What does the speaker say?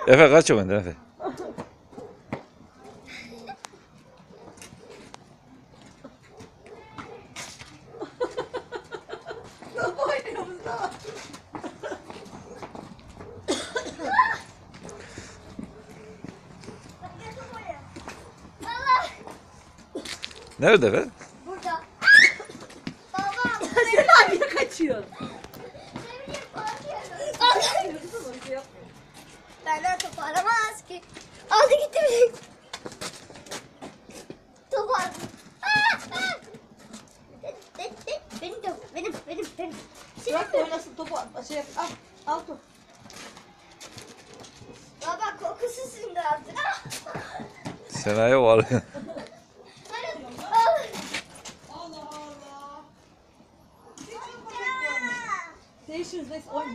Efe kaç o benden Efe. Top oynuyoruz da. Nerede Efe? Burada. Baba. Sen hangiye kaçıyorsun? Benden top alamaz ki. Aldı gitti beni. Topu aldı. Benim top. Benim. Bırak da oynasın topu şey yap. Al top. Baba kokusu şimdi artık. Sena'ya o alıyor. Allah Allah. Değişiriz neyse oyna.